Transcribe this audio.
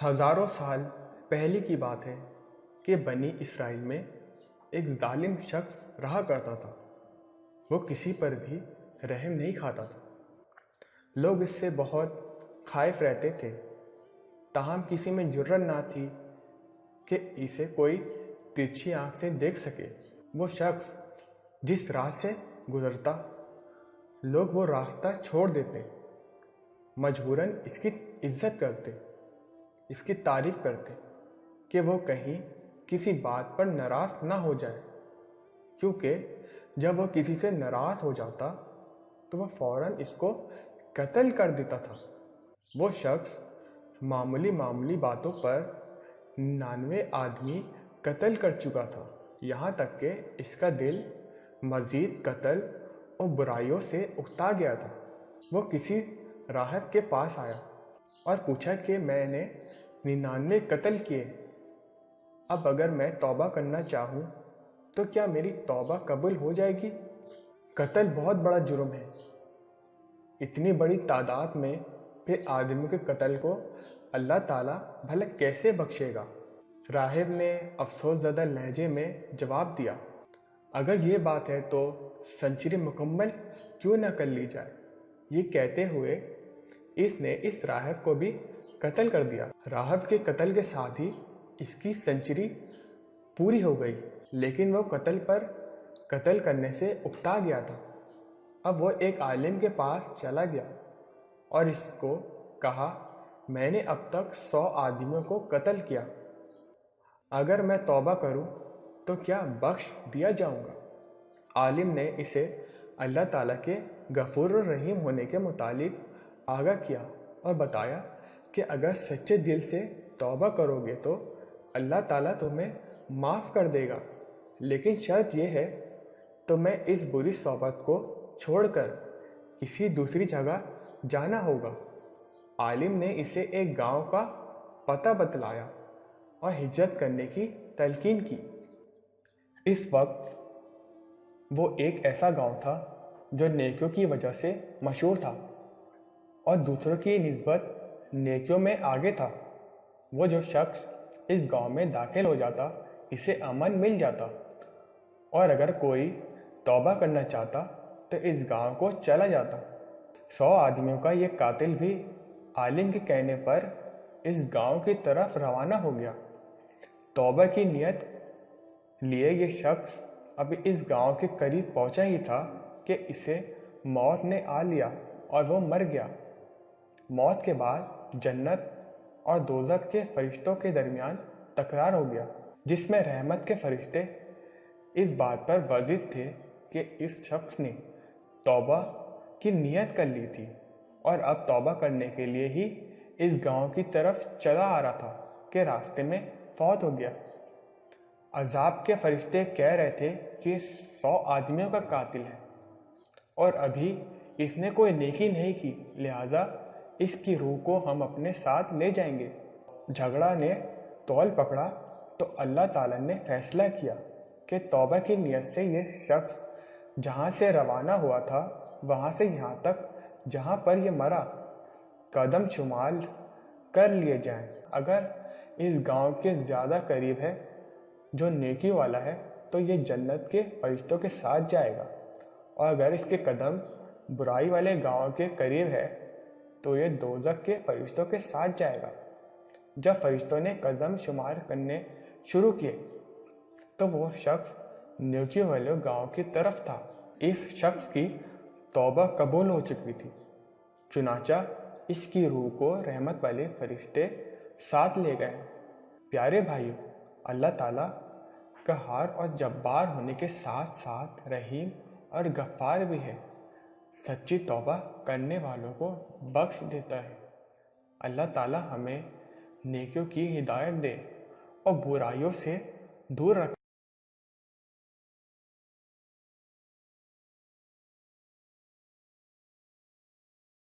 ہزاروں سال پہلے کی بات ہے کہ بنی اسرائیل میں ایک ظالم شخص رہا کرتا تھا۔ وہ کسی پر بھی رحم نہیں کھاتا تھا۔ لوگ اس سے بہت خائف رہتے تھے، تاہم کسی میں جرأت نہ تھی کہ اسے کوئی ترچھی آنکھ سے دیکھ سکے۔ وہ شخص جس راہ سے گزرتا، لوگ وہ راستہ چھوڑ دیتے، مجبوراً اس کی عزت کرتے، اس کی تعریف کرتے کہ وہ کہیں کسی بات پر ناراض نہ ہو جائے، کیونکہ جب وہ کسی سے ناراض ہو جاتا تو وہ فوراً اس کو قتل کر دیتا تھا۔ وہ شخص معمولی باتوں پر 99 آدمی قتل کر چکا تھا، یہاں تک کہ اس کا دل مزید قتل اور برائیوں سے اکتا گیا تھا۔ وہ کسی راہب کے پاس آیا اور پوچھا کہ میں نے 99 قتل کیے، اب اگر میں توبہ کرنا چاہوں تو کیا میری توبہ قبول ہو جائے گی؟ قتل بہت بڑا جرم ہے، اتنی بڑی تعداد میں پھر آدمیوں کے قتل کو اللہ تعالیٰ بھلا کیسے بخشے گا؟ راہب نے افسوس زدہ لہجے میں جواب دیا، اگر یہ بات ہے تو سنچری مکمل کیوں نہ کر لی جائے۔ یہ کہتے ہوئے اس نے اس راہب کو بھی قتل کر دیا۔ راہب کے قتل کے ساتھ ہی اس کی سنچری پوری ہو گئی، لیکن وہ قتل کرنے سے اکتا گیا تھا۔ اب وہ ایک عالم کے پاس چلا گیا اور اس کو کہا، میں نے اب تک 100 آدمیوں کو قتل کیا، اگر میں توبہ کروں تو کیا بخش دیا جاؤں گا؟ عالم نے اسے اللہ تعالیٰ کے غفور الرحیم ہونے کے متعلق آگاہ کیا اور بتایا کہ اگر سچے دل سے توبہ کرو گے تو اللہ تعالیٰ تمہیں معاف کر دے گا، لیکن شرط یہ ہے تمہیں اس بری صحبت کو چھوڑ کر کسی دوسری جگہ جانا ہوگا۔ عالم نے اسے ایک گاؤں کا پتہ بتلایا اور ہجرت کرنے کی تلقین کی۔ اس وقت وہ ایک ایسا گاؤں تھا جو نیکیوں کی وجہ سے مشہور تھا اور دوسروں کی نسبت نیکیوں میں آگے تھا۔ وہ جو شخص اس گاؤں میں داخل ہو جاتا اسے امن مل جاتا، اور اگر کوئی توبہ کرنا چاہتا تو اس گاؤں کو چلا جاتا۔ 100 آدمیوں کا یہ قاتل بھی عالم کے کہنے پر اس گاؤں کی طرف روانہ ہو گیا۔ توبہ کی نیت لیے یہ شخص ابھی اس گاؤں کے قریب پہنچا ہی تھا کہ اسے موت نے آ لیا اور وہ مر گیا۔ موت کے بعد جنت اور دوزخ کے فرشتوں کے درمیان تکرار ہو گیا، جس میں رحمت کے فرشتے اس بات پر واجب تھے کہ اس شخص نے توبہ کی نیت کر لی تھی اور اب توبہ کرنے کے لیے ہی اس گاؤں کی طرف چلا آ رہا تھا کہ راستے میں فوت ہو گیا۔ عذاب کے فرشتے کہہ رہے تھے کہ 100 آدمیوں کا قاتل ہے اور ابھی اس نے کوئی نیکی نہیں کی، لہٰذا اس کی روح کو ہم اپنے ساتھ لے جائیں گے۔ جھگڑا نے طول پکڑا تو اللہ تعالیٰ نے فیصلہ کیا کہ توبہ کی نیت سے یہ شخص جہاں سے روانہ ہوا تھا وہاں سے یہاں تک جہاں پر یہ مرا قدم شمار کر لیے جائیں۔ اگر اس گاؤں کے زیادہ قریب ہے جو نیکی والا ہے تو یہ جنت کے فرشتوں کے ساتھ جائے گا، اور اگر اس کے قدم برائی والے گاؤں کے قریب ہے تو یہ دوزخ کے فرشتوں کے ساتھ جائے گا۔ جب فرشتوں نے قدم شمار کرنے شروع کیے تو وہ شخص نیکی والے گاؤں کی طرف تھا۔ اس شخص کی توبہ قبول ہو چکی تھی، چنانچہ اس کی روح کو رحمت والے فرشتے ساتھ لے گئے۔ پیارے بھائیو، اللہ تعالیٰ قہار اور جبار ہونے کے ساتھ ساتھ رحیم اور غفار بھی ہے، سچی توبہ کرنے والوں کو بخش دیتا ہے۔ اللہ تعالیٰ ہمیں نیکیوں کی ہدایت دے اور برائیوں سے دور رکھے۔